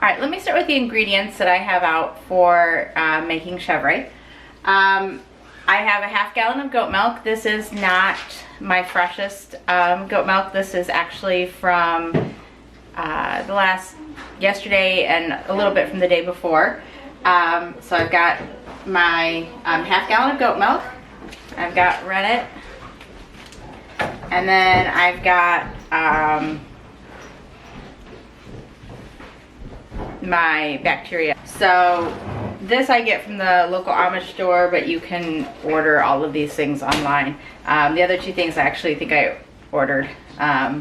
All right, let me start with the ingredients that I have out for making Chevre. I have a half gallon of goat milk. This is not my freshest goat milk. This is actually from yesterday and a little bit from the day before. So I've got my half gallon of goat milk. I've got rennet. And then I've got my bacteria. So this I get from the local Amish store, but you can order all of these things online. The other two things I actually think I ordered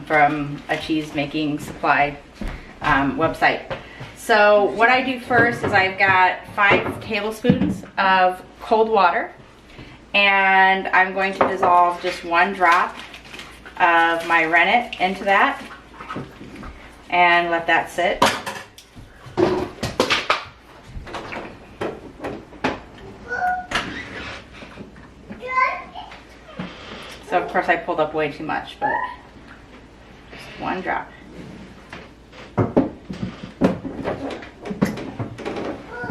from a cheese making supply website. So what I do first is I've got 5 tablespoons of cold water, and I'm going to dissolve just 1 drop of my rennet into that and let that sit. So of course I pulled up way too much, but just 1 drop.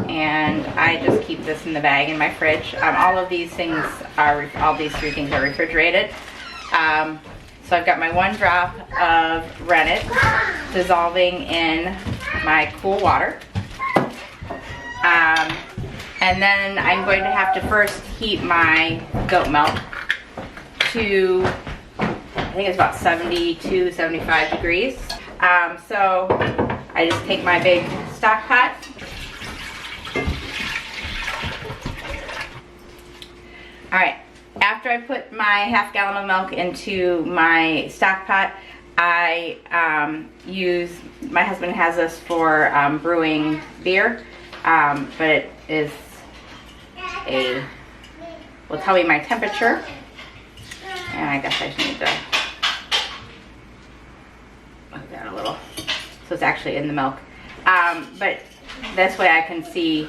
And I just keep this in the bag in my fridge. All of these things are, all these 3 things are refrigerated. So I've got my 1 drop of rennet dissolving in my cool water. And then I'm going to have to first heat my goat milk to, I think it's about 72, 75 degrees. So I just take my big stock pot. All right, after I put my half gallon of milk into my stock pot, I my husband has this for brewing beer, but it is will tell me my temperature. And I guess I just need to look down a little. So it's actually in the milk. But this way I can see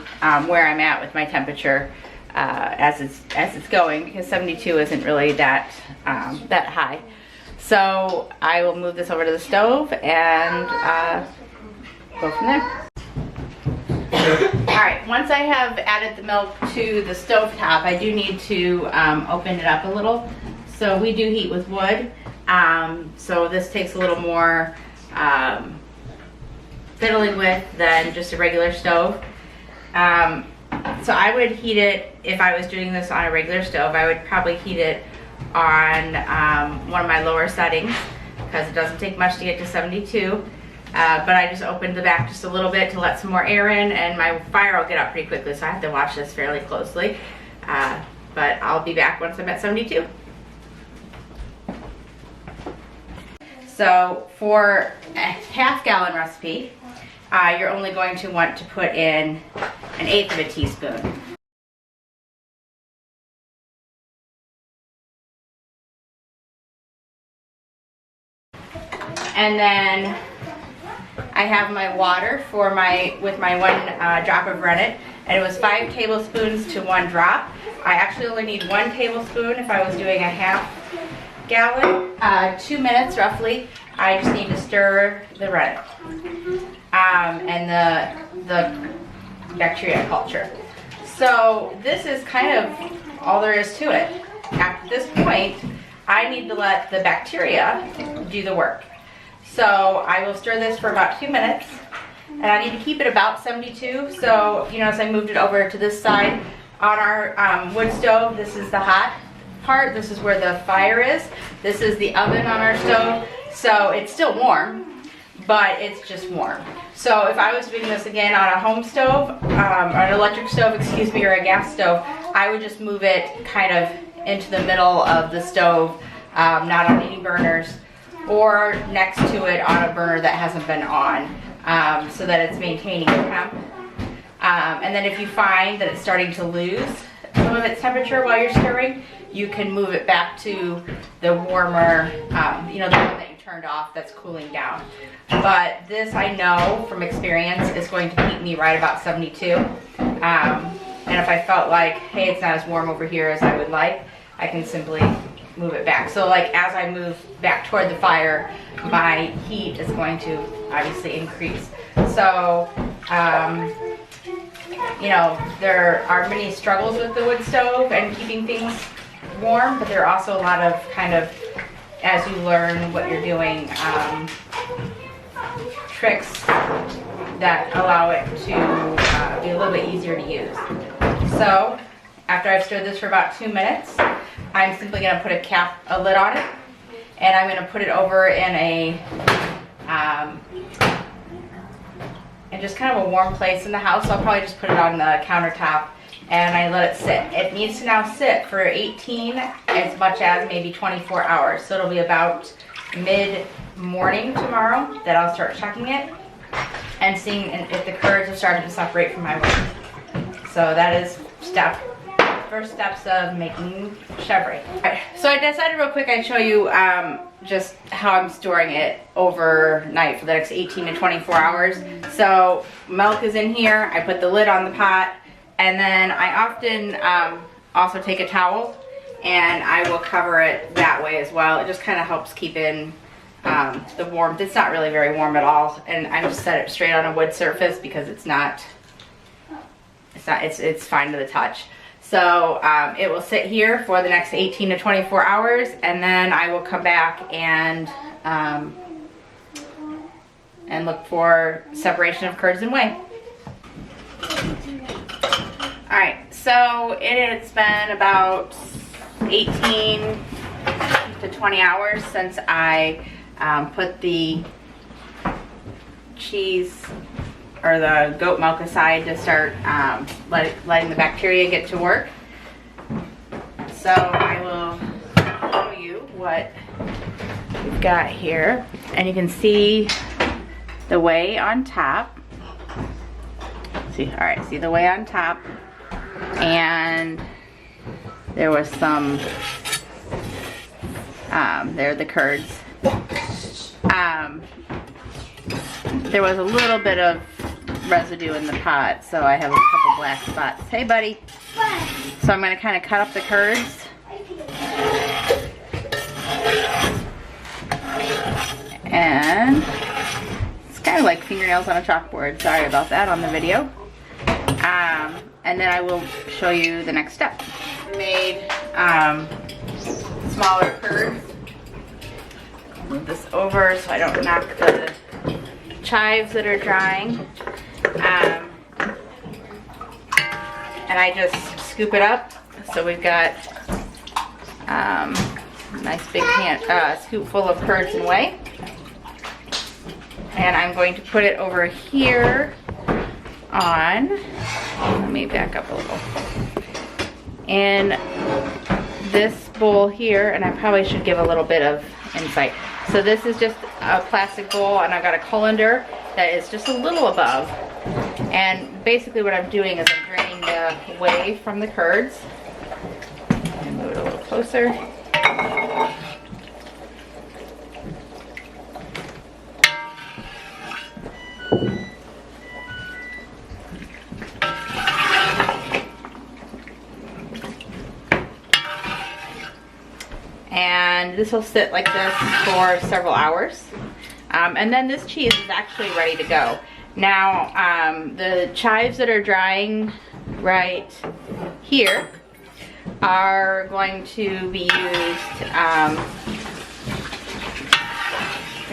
where I'm at with my temperature as it's going, because 72 isn't really that high. So I will move this over to the stove and go from there. Alright, once I have added the milk to the stove top, I do need to open it up a little. So we do heat with wood, so this takes a little more fiddling with than just a regular stove. So I would heat it, if I was doing this on a regular stove, I would probably heat it on one of my lower settings, because it doesn't take much to get to 72. But I just opened the back just a little bit to let some more air in, and my fire will get up pretty quickly, so I have to watch this fairly closely. But I'll be back once I'm at 72. So for a half gallon recipe, you're only going to want to put in 1/8 of a teaspoon. And then I have my water for with my 1 drop of rennet, and it was 5 tablespoons to 1 drop. I actually only need 1 tablespoon if I was doing a half gallon. 2 minutes roughly. I just need to stir the rennet and the bacteria culture. So this is kind of all there is to it. At this point, I need to let the bacteria do the work. So I will stir this for about 2 minutes, and I need to keep it about 72. So you notice I moved it over to this side. On our wood stove, this is the hot part. This is where the fire is. This is the oven on our stove. So it's still warm, but it's just warm. So if I was doing this again on a home stove, or an electric stove, excuse me, or a gas stove, I would just move it kind of into the middle of the stove, not on any burners, or next to it on a burner that hasn't been on, so that it's maintaining temp. And then if you find that it's starting to lose some of its temperature while you're stirring, you can move it back to the warmer, the one that you turned off that's cooling down. But this, I know from experience, is going to keep me right about 72. And if I felt like, hey, it's not as warm over here as I would like, I can simply move it back. So like as I move back toward the fire, my heat is going to obviously increase. So You know, there are many struggles with the wood stove and keeping things warm, but there are also a lot of kind of, as you learn what you're doing, tricks that allow it to be a little bit easier to use. So after I've stirred this for about 2 minutes, I'm simply going to put a lid on it, and I'm going to put it over in a in just kind of a warm place in the house. So I'll probably just put it on the countertop and I let it sit. It needs to now sit for 18 as much as maybe 24 hours. So it'll be about mid-morning tomorrow that I'll start checking it and seeing if the curds are starting to separate from my wood. So that is first steps of making Chevre. So I decided real quick I'd show you just how I'm storing it overnight for the next 18 to 24 hours. So milk is in here, I put the lid on the pot, and then I often also take a towel and I will cover it that way as well. It just kind of helps keep in the warmth. It's not really very warm at all, and I just set it straight on a wood surface because it's fine to the touch. So it will sit here for the next 18 to 24 hours, and then I will come back and look for separation of curds and whey. Alright, so it's been about 18 to 20 hours since I put the cheese or the goat milk aside to start letting the bacteria get to work. So I will show you what we've got here. And you can see the whey on top. See, all right, see the whey on top. And there was some, there are the curds. There was a little bit of residue in the pot, so I have a couple black spots. Hey, buddy. So I'm going to kind of cut up the curds. And it's kind of like fingernails on a chalkboard. Sorry about that on the video. And then I will show you the next step. I made smaller curds. Move this over so I don't knock the chives that are drying. And I just scoop it up. So we've got a nice big scoop full of curds and whey. And I'm going to put it over here on, let me back up a little, in this bowl here, and I probably should give a little bit of insight. So this is just a plastic bowl, and I've got a colander that is just a little above. And basically what I'm doing is I'm draining the whey from the curds. And move it a little closer. And this will sit like this for several hours. And then this cheese is actually ready to go. Now, the chives that are drying right here are going to be used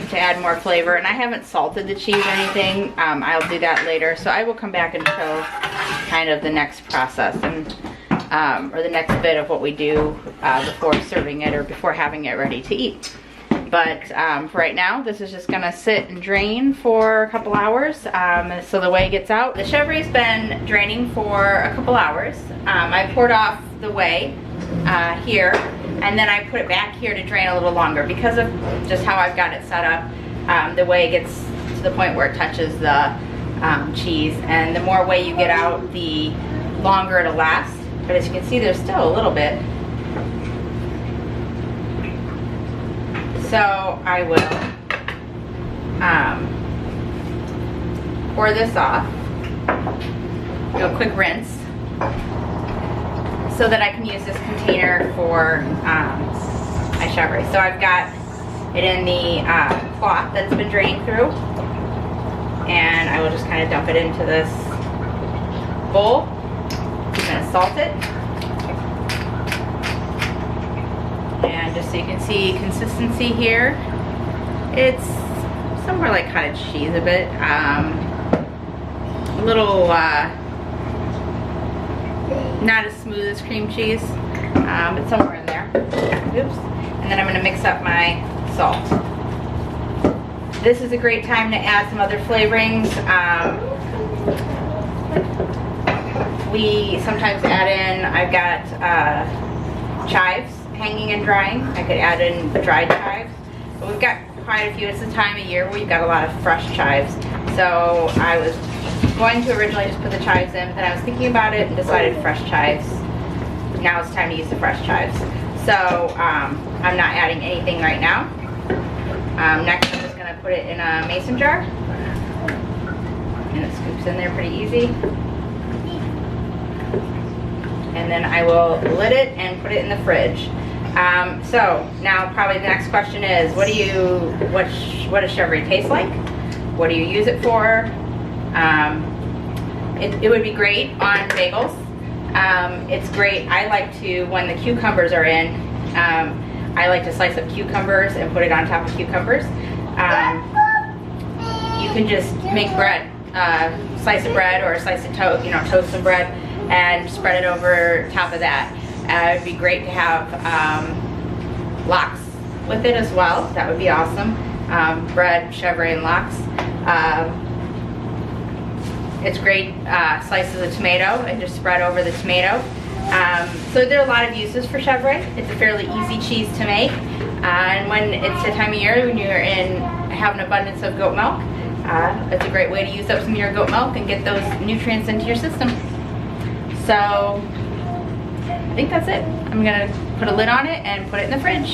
to add more flavor. And I haven't salted the cheese or anything. I'll do that later. So I will come back and show kind of the next process and or the next bit of what we do before serving it or before having it ready to eat. But for right now, this is just gonna sit and drain for a couple hours so the whey gets out. The Chevre's been draining for a couple hours. I poured off the whey here, and then I put it back here to drain a little longer because of just how I've got it set up. The whey gets to the point where it touches the cheese, and the more whey you get out, the longer it'll last. But as you can see, there's still a little bit. So I will pour this off, do a quick rinse, so that I can use this container for my Chevre. So I've got it in the cloth that's been drained through, and I will just kind of dump it into this bowl. I'm gonna salt it. And just so you can see consistency here, it's somewhere like cottage cheese a bit. A little not as smooth as cream cheese, but somewhere in there. Oops. And then I'm gonna mix up my salt. This is a great time to add some other flavorings. We sometimes add in, I've got chives hanging and drying. I could add in dried chives. But we've got quite a few. It's the time of year where you've got a lot of fresh chives. So I was going to originally just put the chives in, but I was thinking about it and decided fresh chives. Now it's time to use the fresh chives. So I'm not adding anything right now. Next I'm just going to put it in a mason jar. And it scoops in there pretty easy. And then I will lid it and put it in the fridge. So now probably the next question is, what does Chevre taste like? What do you use it for? It would be great on bagels. It's great. I like to, when the cucumbers are in, I like to slice up cucumbers and put it on top of cucumbers. You can just make bread, slice of bread or a slice of toast, toast some bread and spread it over top of that. It'd be great to have lox with it as well. That would be awesome. Bread, Chevre, and lox. It's great. Slices of tomato and just spread over the tomato. So there are a lot of uses for Chevre. It's a fairly easy cheese to make. And when it's the time of year when you're have an abundance of goat milk, it's a great way to use up some of your goat milk and get those nutrients into your system. So I think that's it. I'm gonna put a lid on it and put it in the fridge.